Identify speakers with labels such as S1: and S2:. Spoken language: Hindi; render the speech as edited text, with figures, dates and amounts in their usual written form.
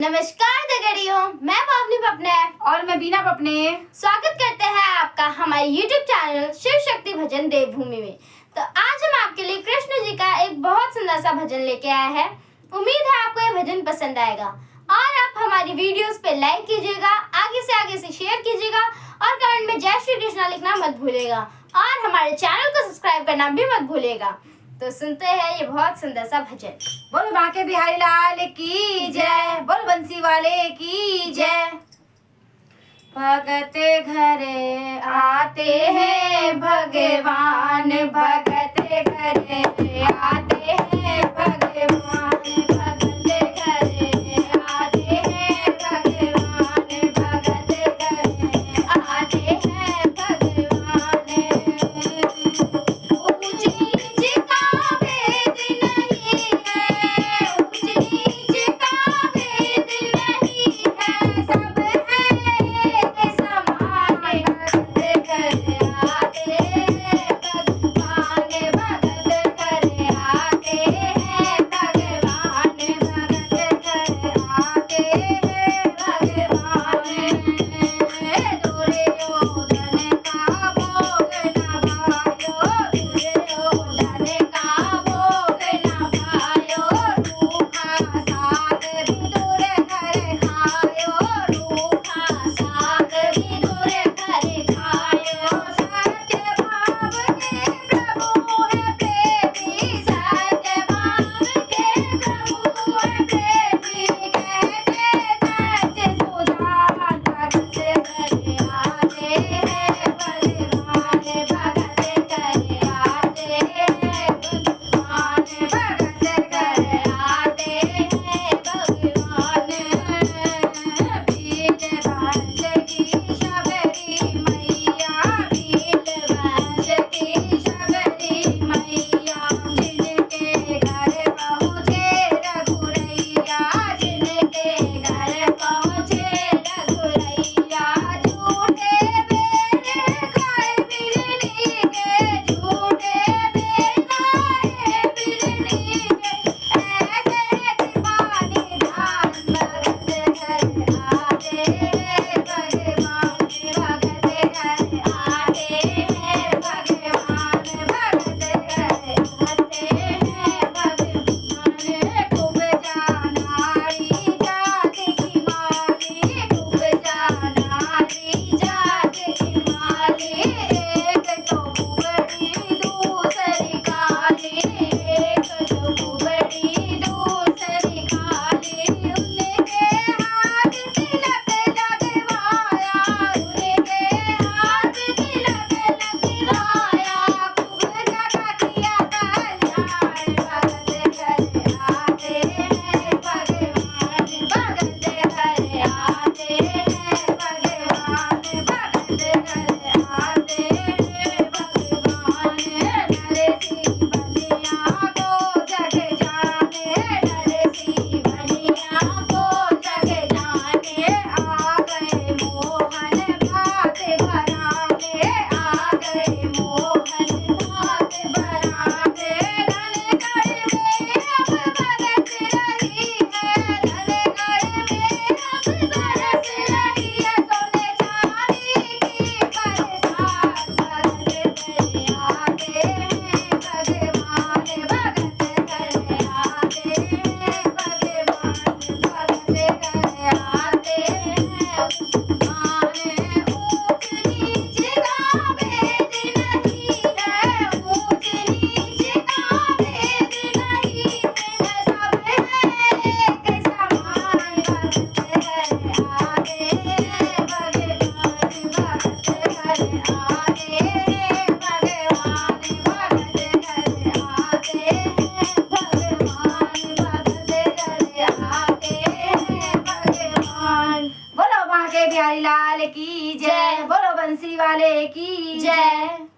S1: नमस्कार दगड़ियों, मैं पावनी पपने
S2: और मैं बीना पपने
S1: स्वागत करते हैं आपका हमारे YouTube चैनल शिव शक्ति भजन देवभूमि में। तो आज हम आपके लिए कृष्ण जी का एक बहुत सुंदर सा भजन लेके आए हैं। उम्मीद है आपको ये भजन पसंद आएगा और आप हमारी वीडियोस पे लाइक कीजिएगा, आगे से शेयर कीजिएगा और कमेंट में जय श्री कृष्णा लिखना मत भूलिएगा और हमारे चैनल को सब्सक्राइब करना भी मत भूलिएगा। तो सुनते हैं ये बहुत सुंदर सा भजन।
S2: बोलो बांके बिहारी लाल की जय, बोलो बंसी वाले की जय। भगत घरे आते हैं भगवान, भगत घरे आते हैं भगवान, भगत घरे आते हैं भगवान, भगत घरे आते हैं भगवान। ऊंच नीच का भेद नहीं है, ऊंच नीच का भेद नहीं है, सब है एक समान। भगत घरे आते हैं भगवान, भगत घरे आते हैं भगवान, भगत घरे आते हैं भगवान। दुर्योधन का भोग न भायो, दुर्योधन का भोग न भायो, रूखा साग विदुर घर खायो, रूखा साग विदुर घर खायो। सत्य भाव के प्रभु है प्रेमी, सत्य भाव के प्रभु है प्रेमी, कहते सत्य सुजान। भगत घरे आते हैं भगवान, भगत घरे आते हैं भगवान, भगत घरे आते हैं भगवान। भील भंज की शबरी मैया, भील भंज की शबरी मैया, जिनके घर पहुँचे रघुरैया, जिनके घर पहुँचे रघुरैया। झूठे बेर खाए बिरनी के, झूठे बेर खाए बिरनी के, ऐसे कृपानी धान। भगत घर आते हैं भगवान, भगत घर आते हैं भगवान, भगत घर आते हैं भगवान। खूब जानारी जात की माली, खूब जानारी जात की माली, एक तो कुबड़ी दूसरी काली, एक तो कुबड़ी दूसरी काली। उनके हाथ तिलक लगवाया, उनके हाथ तिलक लगवाया, खूब जगह किया कल्याण। भगत घरे आते हैं भगवान, भगत घरे आते हैं भगवान, भगत घरे आते हैं भगवान। नरसी बनिया को जग जाने, नरसी बनिया को जग जाने, आ गए मोहन भात भराने, आ गए मोहन भात भराने। रणगढ़ में अब बरस रही है, रणगढ़ में अब बरस रही है, सोने चांदी की बरसात। भगत घरे आते हैं भगवान, भगत घरे आते हैं भगवान, भगत घरे आते हैं भगवान। ऊंच नीच का भेद नहीं है, ऊंच नीच का भेद नहीं है, सब है एक समान। भगत घरे आते हैं भगवान, भगत घरे आते हैं भगवान, भगत घरे आते हैं भगवान, भगत घरे आते हैं भगवान। बोलो बांके बिहारी लाल की जय, बोलो बंसी वाले की जय।